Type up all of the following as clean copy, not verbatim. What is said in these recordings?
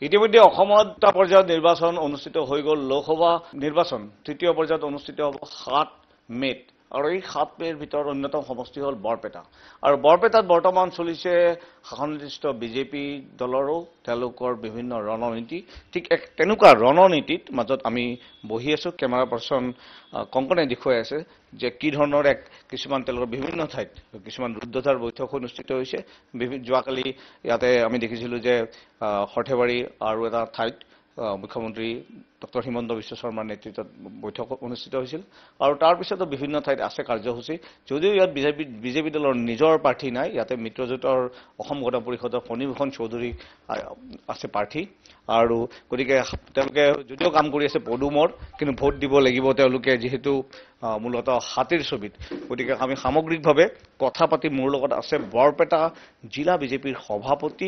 ইতিমধ্যে অসমত পৰ্যায়ত নিৰ্বাচন অনুষ্ঠিত হৈ গ'ল। লোকসভা নিৰ্বাচন তৃতীয় পৰ্যায়ত অনুষ্ঠিত হ'ব 7 মেত আৰু এই 7 মেৰ ভিতৰত অন্যতম সমষ্টি হ'ল বৰপেটা আৰু বৰপেটাত বৰ্তমান চলিছে শাসনাধিষ্ঠ বিজেপি দলৰো তেওঁলোকৰ বিভিন্ন ৰণনীতি। ঠিক তেনেকুৱা ৰণনীতিত মাজত আমি বহি আছো। কেমেৰা পাৰ্চন কংকনে দেখুৱাই আছে যে কি ধৰণৰ কিছুমান তেওঁলোকৰ বিভিন্ন ঠাইত কিছুমান ৰুদ্ধদ্বাৰ বৈঠক অনুষ্ঠিত হৈছে। যোৱাকালি ইয়াতে আমি দেখিছিলোঁ যে সৰ্থেবাৰী আৰু এটা ঠাইত মুখ্যমন্ত্ৰী ডক্টৰ হিমন্ত বিশ্ব শৰ্মাৰ নেতৃত্বত বৈঠক অনুষ্ঠিত হৈছিল আৰু তাৰ পিছতো বিভিন্ন ঠাইত আছে কাৰ্যসূচী। যদিও ইয়াত বিজেপি দলৰ নিজৰ প্ৰাৰ্থী নাই, ইয়াতে মিত্ৰজোঁটৰ অসম গণ পৰিষদৰ ফণীভূষণ চৌধুৰী আছে প্ৰাৰ্থী আৰু গতিকে তেওঁলোকে যদিও কাম কৰি আছে পদুমৰ, কিন্তু ভোট দিব লাগিব তেওঁলোকে যিহেতু মূলতঃ হাতীৰ ছবিত। গতিকে আমি সামগ্ৰিকভাৱে কথা পাতি মোৰ লগত আছে বৰপেটা জিলা বিজেপিৰ সভাপতি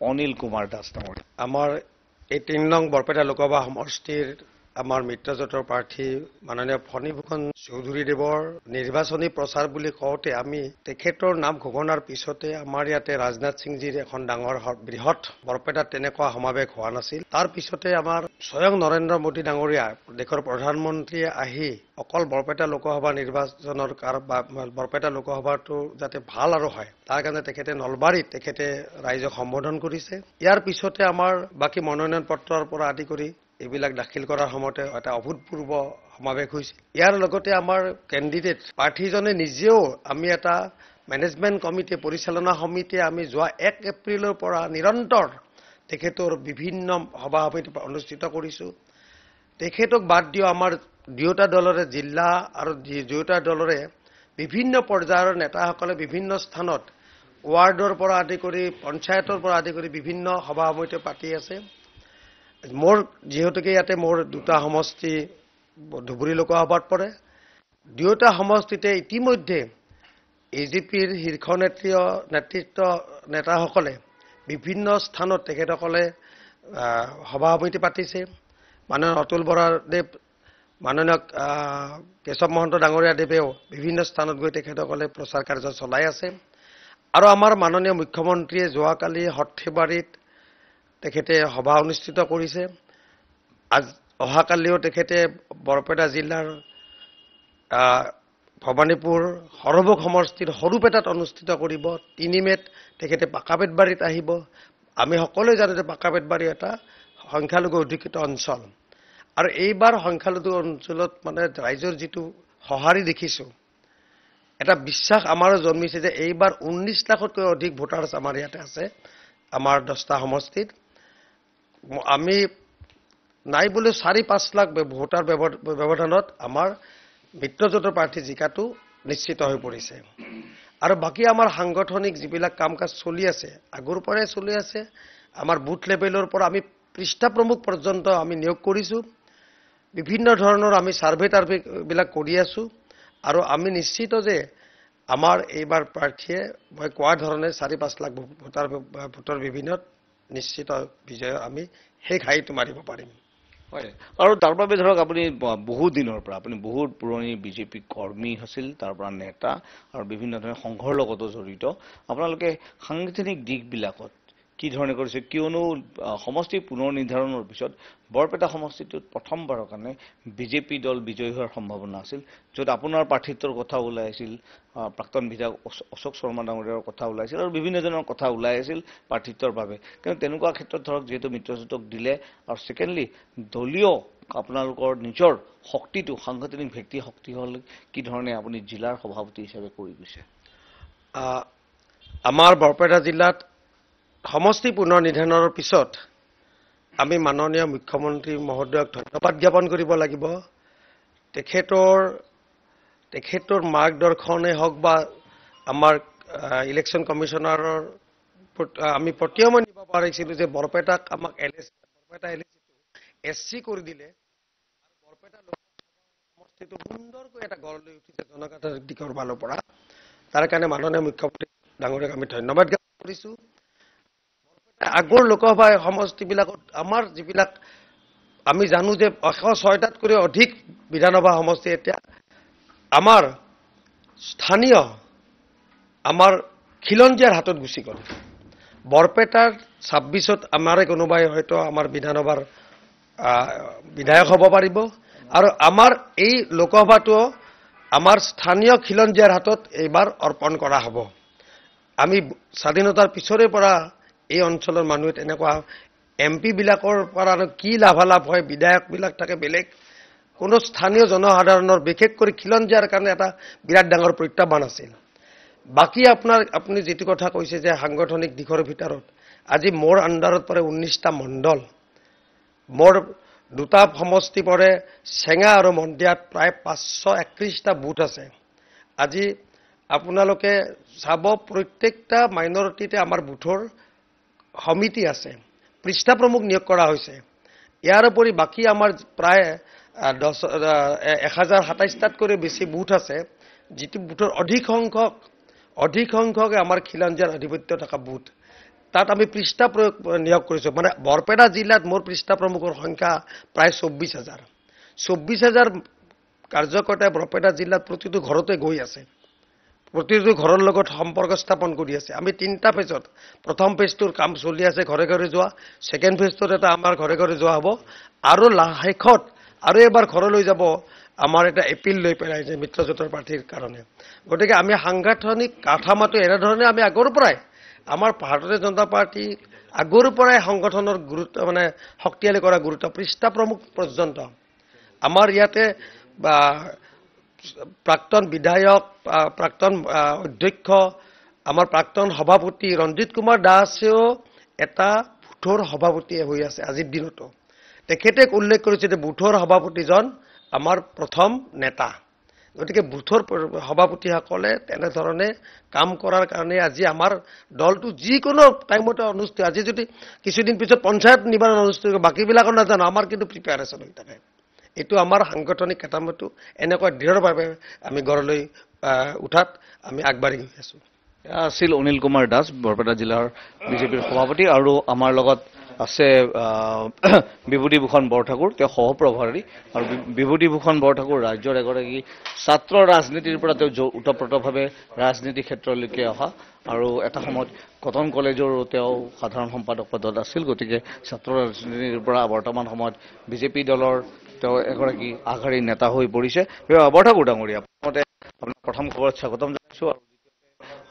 অনিল কুমাৰ দাস ডাঙৰীয়া। আমাৰ এই 3 নং বৰপেটা লোকসভা সমষ্টিৰ আমাৰ মিত্ৰজোঁটৰ প্ৰাৰ্থী মাননীয় ফণীভূষণ চৌধুৰীদেৱৰ নিৰ্বাচনী প্ৰচাৰ বুলি কওঁতে আমি তেখেতৰ নাম ঘোষণাৰ পিছতে আমাৰ ইয়াতে ৰাজনাথ সিংজীৰ এখন ডাঙৰ বৃহৎ বৰপেটাত তেনেকুৱা সমাৱেশ হোৱা নাছিল। তাৰ পিছতে আমাৰ স্বয়ং নৰেন্দ্ৰ মোদী ডাঙৰীয়া দেশৰ প্ৰধানমন্ত্ৰীয়ে আহি অকল বৰপেটা লোকসভা নিৰ্বাচনৰ বৰপেটা লোকসভাটো যাতে ভাল আৰু হয় তাৰ কাৰণে তেখেতে নলবাৰীত ৰাইজক সম্বোধন কৰিছে। ইয়াৰ পিছতে আমাৰ বাকী মনোনয়ন পত্ৰৰ পৰা আদি কৰি এইবিলাক দাখিল কৰাৰ সময়তে এটা অভূতপূৰ্ব সমাৱেশ হৈছিল। ইয়াৰ লগতে আমাৰ কেণ্ডিডেট প্ৰাৰ্থীজনে নিজেও আমি এটা মেনেজমেণ্ট কমিটি পৰিচালনা সমিতিয়ে আমি যোৱা 1 এপ্ৰিলৰ পৰা নিৰন্তৰ তেখেতৰ বিভিন্ন সভা সমিতি অনুষ্ঠিত কৰিছোঁ। তেখেতক বাদ দিও আমাৰ দুয়োটা দলৰে জিলা আৰু দুয়োটা দলৰে বিভিন্ন পৰ্যায়ৰ নেতাসকলে বিভিন্ন স্থানত ৱাৰ্ডৰ পৰা আদি কৰি পঞ্চায়তৰ পৰা আদি কৰি বিভিন্ন সভা সমিতি পাতি আছে। মোৰ যিহেতুকে ইয়াতে মোৰ 2টা সমষ্টি ধুবুৰী লোকসভাত পৰে, দুয়োটা সমষ্টিতে ইতিমধ্যে এজিপিৰ শীৰ্ষ নেতৃত্ব নেতাসকলে বিভিন্ন স্থানত তেখেতসকলে সভা সমিতি পাতিছে। মাননীয় অতুল বৰাদেৱ, মাননীয় কেশৱ মহন্ত ডাঙৰীয়া দেৱেও বিভিন্ন স্থানত গৈ তেখেতসকলে প্ৰচাৰ কাৰ্য চলাই আছে আৰু আমাৰ মাননীয় মুখ্যমন্ত্ৰীয়ে যোৱাকালি সৰ্থেবাৰীত তেখেতে সভা অনুষ্ঠিত কৰিছে। অহাকালিও তেখেতে বৰপেটা জিলাৰ ভৱানীপুৰ সৰভোগ সমষ্টিৰ সৰুপেটাত অনুষ্ঠিত কৰিব। 3 মেত তেখেতে পাকাবেতবাৰীত আহিব। আমি সকলোৱে জানো যে পাকাবেতবাৰী এটা সংখ্যালঘু অধিকৃত অঞ্চল আৰু এইবাৰ সংখ্যালঘু অঞ্চলত মানে ৰাইজৰ যিটো সঁহাৰি দেখিছোঁ, এটা বিশ্বাস আমাৰো জন্মিছে যে এইবাৰ 19 লাখতকৈ অধিক ভোটাৰ্ছ আমাৰ ইয়াতে আছে। আমাৰ 10টা সমষ্টিত আমি নাই বুলি 4-5 লাখ ভোটাৰ ব্যৱধানত আমাৰ মিত্ৰজোঁটৰ প্ৰাৰ্থী জিকাটো নিশ্চিত হৈ পৰিছে আৰু বাকী আমাৰ সাংগঠনিক যিবিলাক কাম কাজ চলি আছে আগৰ পৰাই চলি আছে। আমাৰ বুথ লেভেলৰ পৰা আমি পৃষ্ঠা প্ৰমুখ পৰ্যন্ত আমি নিয়োগ কৰিছোঁ। বিভিন্ন ধৰণৰ আমি সাৰ্ভেবিলাক কৰি আছোঁ আৰু আমি নিশ্চিত যে আমাৰ এইবাৰ প্ৰাৰ্থীয়ে মই কোৱা ধৰণে 4-5 লাখ ভোটৰ বিভিন্নত নিশ্চিত বিজয় আমি সেই ঘাইটো মাৰিব পাৰিম। হয়, আৰু তাৰ বাবে ধৰক আপুনি বহু দিনৰ পৰা আপুনি বহুত পুৰণি বিজেপি কৰ্মী আছিল, তাৰ পৰা নেতা আৰু বিভিন্ন ধৰণৰ সংঘৰ লগতো জড়িত। আপোনালোকে সাংগঠনিক দিশবিলাকত কি ধৰণে কৰিছে? কিয়নো সমষ্টি পুনৰ নিৰ্ধাৰণৰ পিছত বৰপেটা সমষ্টিটোত প্ৰথমবাৰৰ কাৰণে বিজেপি দল বিজয়ী হোৱাৰ সম্ভাৱনা আছিল, য'ত আপোনাৰ প্ৰাৰ্থিত্বৰ কথা ওলাই আছিল, প্ৰাক্তন বিধায়ক অশোক শৰ্মা ডাঙৰীয়াৰ কথা ওলাইছিল আৰু বিভিন্নজনৰ কথা ওলাই আছিল প্ৰাৰ্থিত্বৰ বাবে। কিন্তু তেনেকুৱা ক্ষেত্ৰত ধৰক যিহেতু মিত্ৰজোঁটক দিলে আৰু ছেকেণ্ডলি দলীয় আপোনালোকৰ নিজৰ শক্তিটো সাংগঠনিক ভিত্তি শক্তি হ'ল কি ধৰণে আপুনি জিলাৰ সভাপতি হিচাপে কৰি গৈছে? আমাৰ বৰপেটা জিলাত সমষ্টি পুনৰ নিৰ্ধাৰণৰ পিছত আমি মাননীয় মুখ্যমন্ত্ৰী মহোদয়ক ধন্যবাদ জ্ঞাপন কৰিব লাগিব। তেখেতৰ মাৰ্গদৰ্শনে হওক বা আমাৰ ইলেকশ্যন কমিশ্যনাৰৰ আমি প্ৰত্যয়মান দিব পাৰিছিলোঁ যে বৰপেটাক আমাক বৰপেটা SC কৰি দিলে আৰু বৰপেটা সমষ্টিটো সুন্দৰকৈ এটা গঢ় লৈ উঠিছে জনগণৰ দিশৰ ফালৰ পৰা। তাৰ কাৰণে মাননীয় মুখ্যমন্ত্ৰী ডাঙৰীয়াক আমি ধন্যবাদ জ্ঞাপন কৰিছোঁ। আগৰ লোকসভা সমষ্টিবিলাকত আমাৰ যিবিলাক আমি জানো যে 106টাতকৈ অধিক বিধানসভা সমষ্টি এতিয়া আমাৰ স্থানীয় আমাৰ খিলঞ্জীয়াৰ হাতত গুচি গ'ল। বৰপেটাৰ 26ত আমাৰে কোনোবাই হয়তো আমাৰ বিধানসভাৰ বিধায়ক হ'ব পাৰিব আৰু আমাৰ এই লোকসভাটো আমাৰ স্থানীয় খিলঞ্জীয়াৰ হাতত এইবাৰ অৰ্পণ কৰা হ'ব। আমি স্বাধীনতাৰ পিছৰে পৰা এই অঞ্চলৰ মানুহে তেনেকুৱা MP বিলাকৰ পৰা কি লাভালাভ হয়, বিধায়কবিলাক থাকে বেলেগ, কোনো স্থানীয় জনসাধাৰণৰ বিশেষ কৰি খিলঞ্জীয়াৰ কাৰণে এটা বিৰাট ডাঙৰ প্ৰত্যাহ্বান আছিল। বাকী আপুনি যিটো কথা কৈছে যে সাংগঠনিক দিশৰ ভিতৰত আজি মোৰ আণ্ডাৰত পৰে 19টা মণ্ডল, মোৰ 2টা সমষ্টি পৰে চেঙা আৰু মন্দিয়াত প্ৰায় 531টা বুথ আছে। আজি আপোনালোকে চাব প্ৰত্যেকটা মাইনৰিটিতে আমাৰ বুথৰ সমিতি আছে, পৃষ্ঠা প্ৰমুখ নিয়োগ কৰা হৈছে। ইয়াৰ উপৰি বাকী আমাৰ প্ৰায় 1027টাতকৈ বেছি বুথ আছে, যিটো বুথৰ অধিক সংখ্যকে আমাৰ খিলঞ্জীয়াৰ আধিপত্য থকা বুথ। তাত আমি পৃষ্ঠা প্ৰয়োগ নিয়োগ কৰিছোঁ। মানে বৰপেটা জিলাত মোৰ পৃষ্ঠা প্ৰমুখৰ সংখ্যা প্ৰায় 24,000 কাৰ্যকৰ্তাই বৰপেটা জিলাত প্ৰতিটো ঘৰতে গৈ আছে, প্ৰতিটো ঘৰৰ লগত সম্পৰ্ক স্থাপন কৰি আছে। আমি 3টা ফেজত, প্ৰথম ফেজটোৰ কাম চলি আছে, ঘৰে ঘৰে যোৱা, ছেকেণ্ড ফেজটোত এটা আমাৰ ঘৰে ঘৰে যোৱা হ'ব আৰু শেষত আৰু এবাৰ ঘৰলৈ যাব আমাৰ এটা এপিল লৈ পেলাই যে মিত্ৰজোঁটৰ প্ৰাৰ্থীৰ কাৰণে। গতিকে আমি সাংগঠনিক কাঠামোটো এনেধৰণে আমি আগৰ পৰাই আমাৰ ভাৰতীয় জনতা পাৰ্টি আগৰ পৰাই সংগঠনৰ গুৰুত্ব মানে শক্তিশালী কৰা গুৰুত্ব পৃষ্ঠা প্ৰমুখ পৰ্যন্ত আমাৰ ইয়াতে প্ৰাক্তন বিধায়ক, প্ৰাক্তন অধ্যক্ষ, আমাৰ প্ৰাক্তন সভাপতি ৰঞ্জিত কুমাৰ দাসেও এটা বুথৰ সভাপতি হৈ আছে আজিৰ দিনতো। তেখেতে উল্লেখ কৰিছে যে বুথৰ সভাপতিজন আমাৰ প্ৰথম নেতা। গতিকে বুথৰ সভাপতিসকলে তেনেধৰণে কাম কৰাৰ কাৰণে আজি আমাৰ দলটো যিকোনো টাইমতে অনুষ্ঠিত, আজি যদি কিছুদিন পিছত পঞ্চায়ত নিৰ্বাচন অনুষ্ঠিত কৰিব, বাকীবিলাকৰ নাজানো, আমাৰ কিন্তু প্ৰিপেয়াৰেশ্যন হৈ থাকে। এইটো আমাৰ সাংগঠনিক কাঠামোটো এনেকুৱা দৃঢ়ভাৱে আমি গঢ়লৈ উঠাত আমি আগবাঢ়ি গৈ আছোঁ। আছিল অনিল কুমাৰ দাস, বৰপেটা জিলাৰ বিজেপিৰ সভাপতি, আৰু আমাৰ লগত আছে বিভূতিভূষণ বৰঠাকুৰ, তেওঁ সহপ্ৰভাৰী, আৰু বিভূতিভূষণ বৰঠাকুৰ ৰাজ্যৰ এগৰাকী ছাত্ৰ ৰাজনীতিৰ পৰা তেওঁ ওতপ্ৰোতভাৱে ৰাজনীতি ক্ষেত্ৰলৈকে অহা, আৰু এটা সময়ত কটন কলেজৰো তেওঁ সাধাৰণ সম্পাদক পদত আছিল। গতিকে ছাত্ৰ ৰাজনীতিৰ পৰা বৰ্তমান সময়ত বিজেপি দলৰ তেওঁ এগৰাকী আগশাৰীৰ নেতা হৈ পৰিছে। বৰঠাকুৰ ডাঙৰীয়া, প্ৰথমতে আপোনাৰ প্ৰথম খবৰত স্বাগতম জনাইছোঁ, আৰু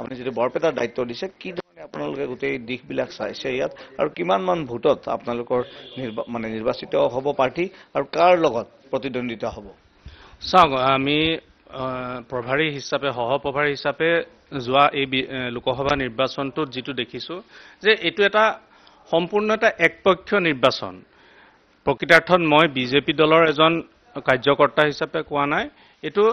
আপুনি যিটো বৰপেটাৰ দায়িত্ব দিছে, কি ধৰণে আপোনালোকে গোটেই দিশবিলাক চাইছে ইয়াত, আৰু কিমানমান ভোটত আপোনালোকৰ নিৰ্বাচিত হ'ব প্ৰাৰ্থী, আৰু কাৰ লগত প্ৰতিদ্বন্দ্বিতা হ'ব? চাওক, আমি প্ৰভাৰী হিচাপে, সহপ্ৰভাৰী হিচাপে যোৱা এই লোকসভা নিৰ্বাচনটোত যিটো দেখিছোঁ যে এইটো এটা সম্পূৰ্ণ এটা একপক্ষীয় নিৰ্বাচন। প্ৰকৃতাৰ্থত মই বিজেপি দলৰ এজন কাৰ্যকৰ্তা হিচাপে কোৱা নাই, এইটো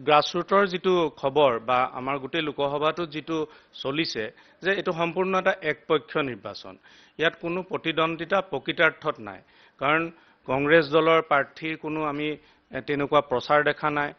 গ্ৰাছৰুটৰ যিটো খবৰ বা আমাৰ গোটেই লোকসভাটোত যিটো চলিছে যে এইটো সম্পূৰ্ণ এটা একপক্ষীয় নিৰ্বাচন। ইয়াত কোনো প্ৰতিদ্বন্দ্বিতা প্ৰকৃতাৰ্থত নাই, কাৰণ কংগ্ৰেছ দলৰ প্ৰাৰ্থীৰ কোনো আমি তেনেকুৱা প্ৰচাৰ দেখা নাই।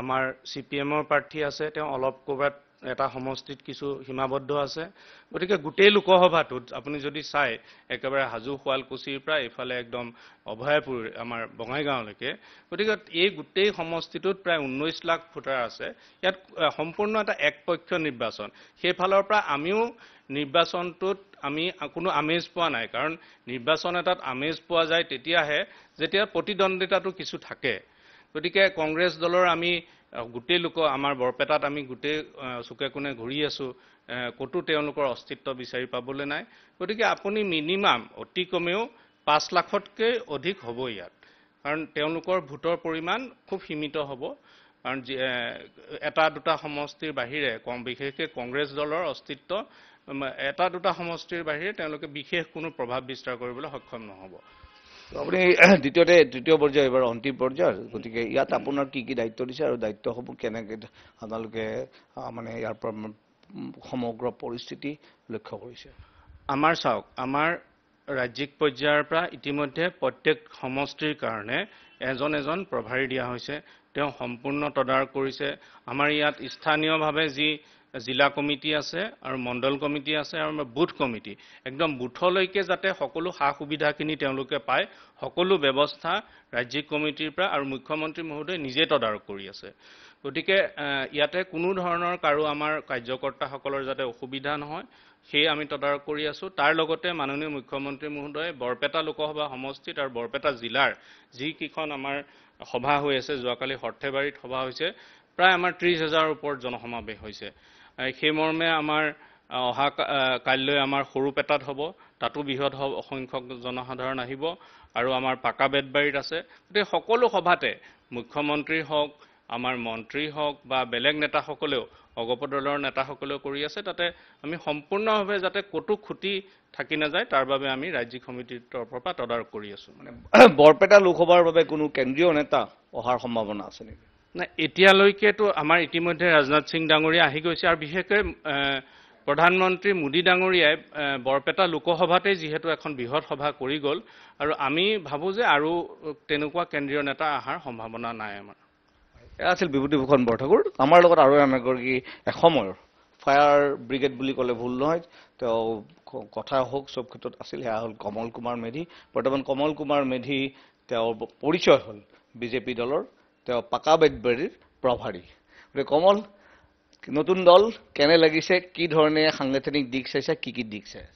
আমাৰ CPMৰ প্ৰাৰ্থী আছে, তেওঁ অলপ ক'ৰবাত এটা সমষ্টিত কিছু সীমাবদ্ধ আছে। গতিকে গোটেই লোকসভাটোত আপুনি যদি চাই, একেবাৰে হাজো শুৱালকুছিৰ পৰা এইফালে একদম অভয়াপুৰ আমাৰ বঙাইগাঁৱলৈকে, গতিকে এই গোটেই সমষ্টিটোত প্ৰায় 19 লাখ ভোটাৰ আছে। ইয়াত সম্পূৰ্ণ এটা একপক্ষীয় নিৰ্বাচন। সেইফালৰ পৰা আমিও নিৰ্বাচনটোত আমি কোনো আমেজ পোৱা নাই, কাৰণ নিৰ্বাচন এটাত আমেজ পোৱা যায় তেতিয়াহে যেতিয়া প্ৰতিদ্বন্দ্বিতাটো কিছু থাকে। গতিকে কংগ্ৰেছ দলৰ আমি গোটেই আমাৰ বৰপেটাত আমি গোটেই চুকে কোণে ঘূৰি আছোঁ, ক'তো তেওঁলোকৰ অস্তিত্ব বিচাৰি পাবলৈ নাই। গতিকে আপুনি মিনিমাম অতি কমেও 5 লাখতকৈ অধিক হ'ব ইয়াত, কাৰণ তেওঁলোকৰ ভোটৰ পৰিমাণ খুব সীমিত হ'ব। কাৰণ এটা দুটা সমষ্টিৰ বাহিৰে, বিশেষকৈ কংগ্ৰেছ দলৰ অস্তিত্ব এটা দুটা সমষ্টিৰ বাহিৰে তেওঁলোকে বিশেষ কোনো প্ৰভাৱ বিস্তাৰ কৰিবলৈ সক্ষম নহ'ব। আপুনি তৃতীয় পৰ্যায়, এইবাৰ অন্তিম পৰ্যায়ৰ, গতিকে ইয়াত আপোনাৰ কি কি দায়িত্ব দিছে, আৰু দায়িত্বসমূহ কেনেকৈ আপোনালোকে ইয়াৰ পৰা সমগ্ৰ পৰিস্থিতি লক্ষ্য কৰিছে? আমাৰ চাওক, আমাৰ ৰাজ্যিক পৰ্যায়ৰ পৰা ইতিমধ্যে প্ৰত্যেক সমষ্টিৰ কাৰণে এজন এজন প্ৰভাৰী দিয়া হৈছে, তেওঁ সম্পূৰ্ণ তদাৰক কৰিছে। আমাৰ ইয়াত স্থানীয়ভাৱে যি জিলা কমিটি আছে আৰু মণ্ডল কমিটি আছে আৰু বুথ কমিটি, একদম বুথলৈকে যাতে সকলো সা সুবিধাখিনি তেওঁলোকে পায়, সকলো ব্যৱস্থা ৰাজ্যিক কমিটিৰ পৰা আৰু মুখ্যমন্ত্ৰী মহোদয় নিজে তদাৰক কৰি আছে। গতিকে ইয়াতে কোনো ধৰণৰ কাৰো আমাৰ কাৰ্যকৰ্তাসকলৰ যাতে অসুবিধা নহয়, সেই আমি তদাৰক কৰি আছোঁ। তাৰ লগতে মাননীয় মুখ্যমন্ত্ৰী মহোদয়ে বৰপেটা লোকসভা সমষ্টিত আৰু বৰপেটা জিলাৰ যিকেইখন আমাৰ সভা হৈ আছে, যোৱাকালি সৰ্থেবাৰীত সভা হৈছে, প্ৰায় আমাৰ 30,000ৰ ওপৰত জনসমাৱেশ হৈছে। সেই মৰ্মে আমাৰ অহা কাইলৈ আমাৰ সৰুপেটাত হ'ব, তাতো বৃহৎ সংখ্যক জনসাধাৰণ আহিব, আৰু আমাৰ পাকা বেতবাৰীত আছে। গতিকে সকলো সভাতে মুখ্যমন্ত্ৰী হওক, আমাৰ মন্ত্ৰী হওক বা বেলেগ নেতাসকলেও, অগপ দলৰ নেতাসকলেও কৰি আছে। তাতে আমি সম্পূৰ্ণভাৱে যাতে ক'তো খুটি থাকি নাযায় তাৰ বাবে আমি ৰাজ্যিক সমিতিৰ তৰফৰ পৰা তদাৰক কৰি আছোঁ। মানে বৰপেটা লোকসভাৰ বাবে কোনো কেন্দ্ৰীয় নেতা অহাৰ সম্ভাৱনা আছে নেকি? নাই, এতিয়ালৈকেতো আমাৰ ইতিমধ্যে ৰাজনাথ সিং ডাঙৰীয়া আহি গৈছে, আৰু বিশেষকৈ প্ৰধানমন্ত্ৰী মোদী ডাঙৰীয়াই বৰপেটা লোকসভাতেই যিহেতু এখন বৃহৎ সভা কৰি গ'ল, আৰু আমি ভাবোঁ যে আৰু তেনেকুৱা কেন্দ্ৰীয় নেতা অহাৰ সম্ভাৱনা নাই আমাৰ। এয়া আছিল বিভূতিভূষণ বৰঠাকুৰ। আমাৰ লগত আৰু এগৰাকী এসময়ৰ ফায়াৰ ব্ৰিগেড বুলি ক'লে ভুল নহয়, তেওঁ কথা হওক চব ক্ষেত্ৰত আছিল, সেয়া হ'ল কমল কুমাৰ মেধি। বৰ্তমান কমল কুমাৰ মেধি তেওঁৰ পৰিচয় হ'ল বিজেপি দলৰ, তেওঁ পাকা বেতবাৰীৰ প্ৰভাৰী। গতিকে কমল, নতুন দল কেনে লাগিছে, কি ধৰণে সাংগঠনিক দিশ চাইছে, কি কি দিশ চাই?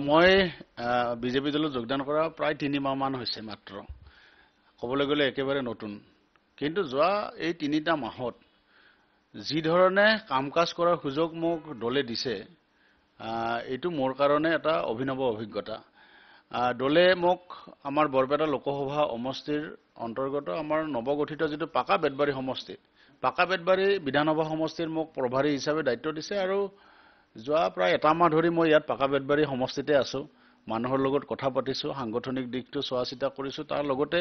মই বিজেপি দলত যোগদান কৰা প্ৰায় 3 মাহমান হৈছে মাত্ৰ, ক'বলৈ গ'লে একেবাৰে নতুন। কিন্তু যোৱা এই 3টা মাহত যি ধৰণে কাম কাজ কৰাৰ সুযোগ মোক দলে দিছে, এইটো মোৰ কাৰণে এটা অভিনৱ অভিজ্ঞতা। দলে মোক আমাৰ বৰপেটা লোকসভা সমষ্টিৰ অন্তৰ্গত আমাৰ নৱগঠিত যিটো পাকা বেতবাৰী সমষ্টি, পাকা বেতবাৰী বিধানসভা সমষ্টিৰ মোক প্ৰভাৰী হিচাপে দায়িত্ব দিছে, আৰু যোৱা প্ৰায় 1 মাহ ধৰি মই ইয়াত পাকা বেতবাৰী সমষ্টিতে আছোঁ। মানুহৰ লগত কথা পাতিছোঁ, সাংগঠনিক দিশটো চোৱা চিতা কৰিছোঁ, তাৰ লগতে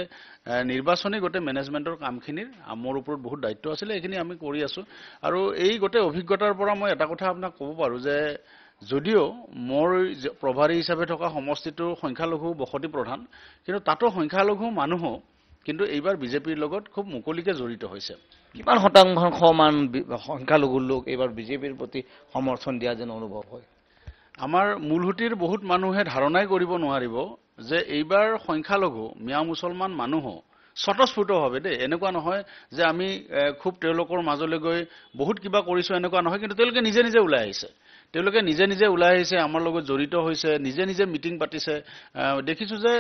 নিৰ্বাচনী গোটেই মেনেজমেণ্টৰ কামখিনিৰ মোৰ ওপৰত বহুত দায়িত্ব আছিলে, এইখিনি আমি কৰি আছোঁ। আৰু এই গোটেই অভিজ্ঞতাৰ পৰা মই এটা কথা আপোনাক ক'ব পাৰোঁ যে যদিও মোৰ প্ৰভাৰী হিচাপে থকা সমষ্টিটোৰ সংখ্যালঘু বসতি প্ৰধান, কিন্তু তাতো সংখ্যালঘু মানুহো কিন্তু এইবাৰ বিজেপিৰ লগত খুব মুকলিকে জড়িত হৈছে। কিমান শতাংশ মান সংখ্যালঘু লোক এইবাৰ বিজেপিৰ প্ৰতি সমৰ্থন দিয়া যেন অনুভৱ হয়? আমাৰ মূলসুঁতিৰ বহুত মানুহে ধাৰণাই কৰিব নোৱাৰিব যে এইবাৰ সংখ্যালঘু মিয়া মুছলমান মানুহো স্বতঃস্ফূৰ্তভাৱে এনেকুৱা নহয় যে আমি খুব তেওঁলোকৰ মাজলৈ গৈ বহুত কিবা কৰিছোঁ, এনেকুৱা নহয়। কিন্তু তেওঁলোকে নিজে নিজে ওলাই আহিছে, তেওঁলোকে নিজে নিজে ওলাই আহিছে, আমাৰ লগত জড়িত হৈছে, নিজে নিজে মিটিং পাতিছে। দেখিছোঁ যে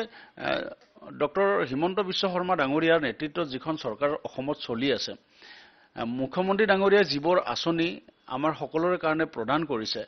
ডক্টৰ হিমন্ত বিশ্ব শৰ্মা ডাঙৰীয়াৰ নেতৃত্বত যিখন চৰকাৰ অসমত চলি আছে, মুখ্যমন্ত্ৰী ডাঙৰীয়াই যিবোৰ আঁচনি আমাৰ সকলোৰে কাৰণে প্ৰদান কৰিছে,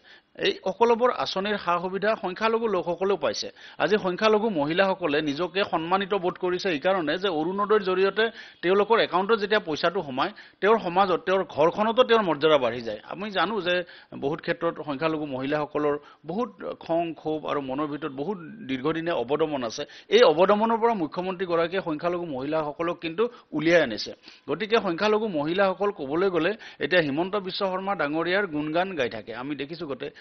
এই সকলোবোৰ আঁচনিৰ সা সুবিধা সংখ্যালঘু লোকসকলেও পাইছে। আজি সংখ্যালঘু মহিলাসকলে নিজকে সন্মানিত বোধ কৰিছে এইকাৰণে যে অৰুণোদয়ৰ জৰিয়তে তেওঁলোকৰ একাউণ্টত যেতিয়া পইচাটো সোমায়, তেওঁৰ সমাজত, তেওঁৰ ঘৰখনতো তেওঁৰ মৰ্যাদা বাঢ়ি যায়। আমি জানো যে বহুত ক্ষেত্ৰত সংখ্যালঘু মহিলাসকলৰ বহুত খং ক্ষোভ আৰু মনৰ ভিতৰত বহুত দীৰ্ঘদিনীয়া অৱদমন আছে। এই অৱদমনৰ পৰা মুখ্যমন্ত্ৰীগৰাকীয়ে সংখ্যালঘু মহিলাসকলক কিন্তু উলিয়াই আনিছে। গতিকে সংখ্যালঘু মহিলাসকল ক'বলৈ গ'লে এতিয়া হিমন্ত বিশ্ব শৰ্মা ডাঙৰীয়াৰ গুণগান গাই থাকে, আমি দেখিছোঁ গোটেই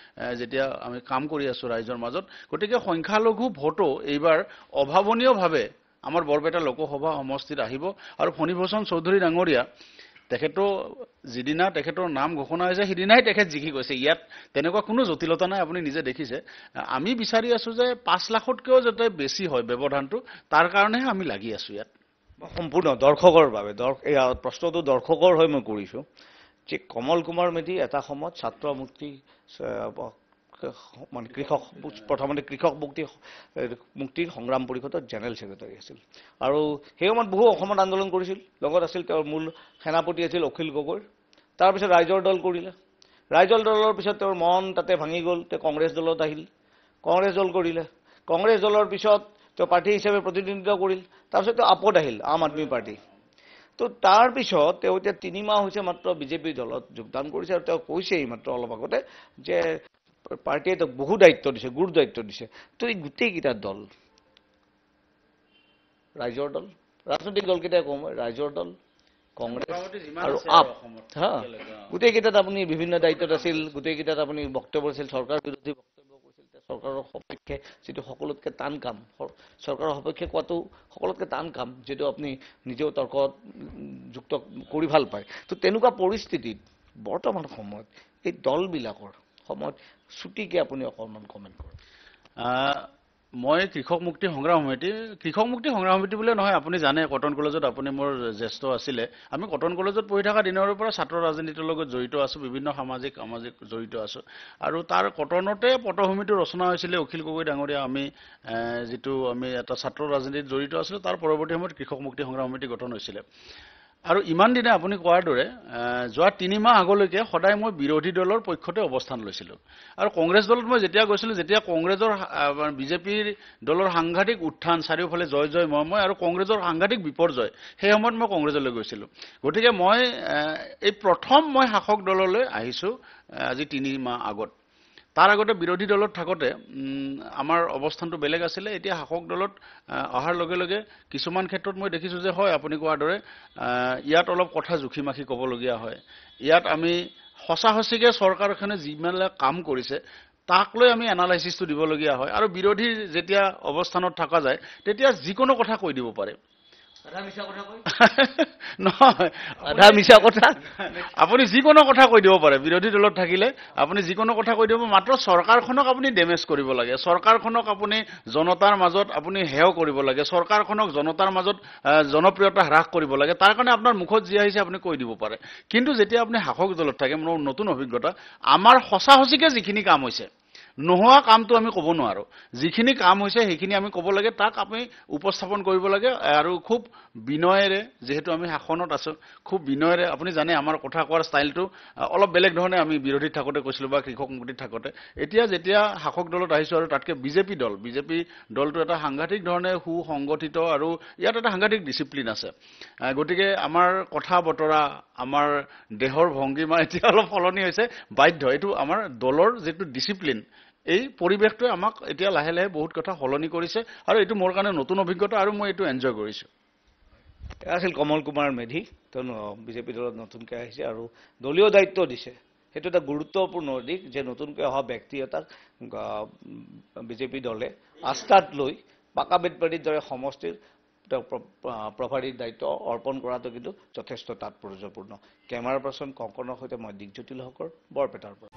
যেতিয়া আমি কাম কৰি আছোঁ ৰাইজৰ মাজত। গতিকে সংখ্যালঘু ভোটো এইবাৰ অভাৱনীয়ভাৱে আমাৰ বৰপেটা লোকসভা সমষ্টিত আহিব। আৰু ফণীভূষণ চৌধুৰী ডাঙৰীয়া, তেখেতো যিদিনা তেখেতৰ নাম ঘোষণা হৈছে সিদিনাই তেখেত জিকি গৈছে। ইয়াত তেনেকুৱা কোনো জটিলতা নাই, আপুনি নিজে দেখিছে। আমি বিচাৰি আছোঁ যে 5 লাখতকৈও যাতে বেছি হয় ব্যৱধানটো, তাৰ কাৰণেহে আমি লাগি আছোঁ ইয়াত। সম্পূৰ্ণ দৰ্শকৰ বাবে, এয়া প্ৰশ্নটো দৰ্শকৰ হৈ মই কৰিছোঁ যে কমল কুমাৰ মেধি এটা সময়ত ছাত্ৰ মুক্তি মানে প্ৰথমতে কৃষক মুক্তিৰ সংগ্ৰাম পৰিষদৰ জেনেৰেল ছেক্ৰেটাৰী আছিল, আৰু সেই সময়ত বহু অসমত আন্দোলন কৰিছিল। লগত আছিল তেওঁৰ মূল সেনাপতি আছিল অখিল গগৈ। তাৰপিছত ৰাইজৰ দল কৰিলে, ৰাইজৰ দলৰ পিছত তেওঁৰ মন তাতে ভাঙি গ'ল, তেওঁ কংগ্ৰেছ দলত আহিল, কংগ্ৰেছ দল কৰিলে, কংগ্ৰেছ দলৰ পিছত তেওঁ প্ৰাৰ্থী হিচাপে প্ৰতিদ্বন্দ্বিতা কৰিল, তাৰপিছত তেওঁ আপত আহিল আম আদমী পাৰ্টি। তো তাৰপিছত তেওঁ এতিয়া 3 মাহ হৈছে মাত্ৰ বিজেপি দলত যোগদান কৰিছে, আৰু তেওঁ কৈছে এইমাত্ৰ অলপ আগতে যে পাৰ্টীয়ে তেওঁক বহু দায়িত্ব দিছে, গুৰু দায়িত্ব দিছে। তো এই গোটেইকেইটা দল, ৰাইজৰ দল, ৰাজনৈতিক দলকেইটাই কওঁ মই, ৰাইজৰ দল, কংগ্ৰেছ আৰু আপ, গোটেইকেইটাত আপুনি বিভিন্ন দায়িত্বত আছিল, গোটেইকেইটাত আপুনি বক্তব্য আছিল, চৰকাৰ বিৰোধী বক্তব্য কৰিছিল। চৰকাৰৰ সপক্ষে যিটো সকলোতকৈ টান কাম, চৰকাৰৰ সপক্ষে কোৱাটো সকলোতকৈ টান কাম, যিটো আপুনি নিজেও তৰ্কযুক্ত কৰি ভাল পায়। তো তেনেকুৱা পৰিস্থিতিত বৰ্তমান সময়ত এই দলবিলাকৰ সময়ত ছুটিকে আপুনি অকণমান কমেণ্ট কৰক। মই কৃষক মুক্তি সংগ্ৰাম সমিতি বুলিয়ে নহয়, আপুনি জানে কটন কলেজত আপুনি মোৰ জ্যেষ্ঠ আছিলে। আমি কটন কলেজত পঢ়ি থকা দিনৰ পৰা ছাত্ৰ ৰাজনীতিৰ লগত জড়িত আছো, বিভিন্ন সামাজিক জড়িত আছো। আৰু তাৰ কটনতে পটভূমিটো ৰচনা হৈছিলে অখিল গগৈ ডাঙৰীয়া আমি যিটো আমি এটা ছাত্ৰ ৰাজনীতিত জড়িত আছিলো, তাৰ পৰৱৰ্তী সময়ত কৃষক মুক্তি সংগ্ৰাম সমিতি গঠন হৈছিলে। আৰু ইমান দিনে আপুনি কোৱাৰ দৰে যোৱা 3 মাহ আগলৈকে সদায় মই বিৰোধী দলৰ পক্ষতে অৱস্থান লৈছিলো। আৰু কংগ্ৰেছ দলত মই যেতিয়া গৈছিলো, যেতিয়া কংগ্ৰেছৰ বিজেপিৰ দলৰ সাংঘাতিক উত্থান, চাৰিওফালে জয় জয় মই আৰু কংগ্ৰেছৰ সাংঘাতিক বিপৰ্যয়, সেই সময়ত মই কংগ্ৰেছলৈ গৈছিলো। গতিকে মই এই প্ৰথম মই শাসক দললৈ আহিছো আজি 3 মাহ আগত। তাৰ আগতে বিৰোধী দলত থাকোতে আমাৰ অৱস্থানটো বেলেগ আছিলে। এতিয়া শাসক দলত অহাৰ লগে লগে কিছুমান ক্ষেত্ৰত মই দেখিছো যে হয় আপুনি কোৱাৰ দৰে ইয়াত অলপ কথা জুখি মাখি ক'বলগীয়া হয়। ইয়াত আমি সঁচাসঁচিকে চৰকাৰখনে যিবিলাক কাম কৰিছে তাক লৈ আমি এনালাইচিছটো দিবলগীয়া হয়। আৰু বিৰোধীৰ যেতিয়া অৱস্থানত থকা যায় তেতিয়া যিকোনো কথা কৈ দিব পাৰে। নহয়, আপুনি যিকোনো কথা কৈ দিব পাৰে। বিৰোধী দলত থাকিলে আপুনি যিকোনো কথা কৈ দিব, মাত্ৰ চৰকাৰখনক আপুনি ডেমেজ কৰিব লাগে, চৰকাৰখনক আপুনি জনতাৰ মাজত আপুনি হেয় কৰিব লাগে, চৰকাৰখনক জনতাৰ মাজত জনপ্ৰিয়তা হ্ৰাস কৰিব লাগে। তাৰ কাৰণে আপোনাৰ মুখত যি আহিছে আপুনি কৈ দিব পাৰে। কিন্তু যেতিয়া আপুনি শাসক দলত থাকে, মোৰ নতুন অভিজ্ঞতা, আমাৰ সঁচাসঁচিকে যিখিনি কাম হৈছে, নোহোৱা কামটো আমি ক'ব নোৱাৰো। যিখিনি কাম হৈছে সেইখিনি আমি ক'ব লাগে, তাক আমি উপস্থাপন কৰিব লাগে। আৰু খুব বিনয়েৰে, যিহেতু আমি শাসনত আছো, খুব বিনয়েৰে, আপুনি জানে আমাৰ কথা কোৱাৰ ষ্টাইলটো অলপ বেলেগ ধৰণে আমি বিৰোধীত থাকোতে কৈছিলো বা কৃষক মুক্তিত থাকোতে। এতিয়া যেতিয়া শাসক দলত আহিছো আৰু তাতকে বিজেপি দলটো এটা সাংঘাতিক ধৰণে সুসংগঠিত আৰু ইয়াত এটা সাংঘাতিক ডিচিপ্লিন আছে। গতিকে আমাৰ কথা বতৰা, আমাৰ দেহৰ ভংগীমা এতিয়া অলপ সলনি হৈছে, বাধ্য। এইটো আমাৰ দলৰ যিটো ডিচিপ্লিন, এই পৰিৱেশটোৱে আমাক এতিয়া লাহে লাহে বহুত কথা সলনি কৰিছে। আৰু এইটো মোৰ কাৰণে নতুন অভিজ্ঞতা আৰু মই এইটো এনজয় কৰিছো। আছিল কমল কুমাৰ মেধি, তেওঁ বিজেপি দলত নতুনকৈ আহিছে আৰু দলীয় দায়িত্ব দিছে। সেইটো এটা গুৰুত্বপূৰ্ণ দিশ যে নতুনকৈ অহা ব্যক্তি এটাক বিজেপি দলে আস্থাত লৈ পাকাবেতবাৰীৰ দৰে সমষ্টিৰ তেওঁ প্ৰভাৰীৰ দায়িত্ব অৰ্পণ কৰাটো কিন্তু যথেষ্ট তাৎপৰ্যপূৰ্ণ। কেমেৰা পাৰ্চন কংকনৰ সৈতে মই দিগজ্যোতি লহকৰ, বৰপেটাৰ পৰা।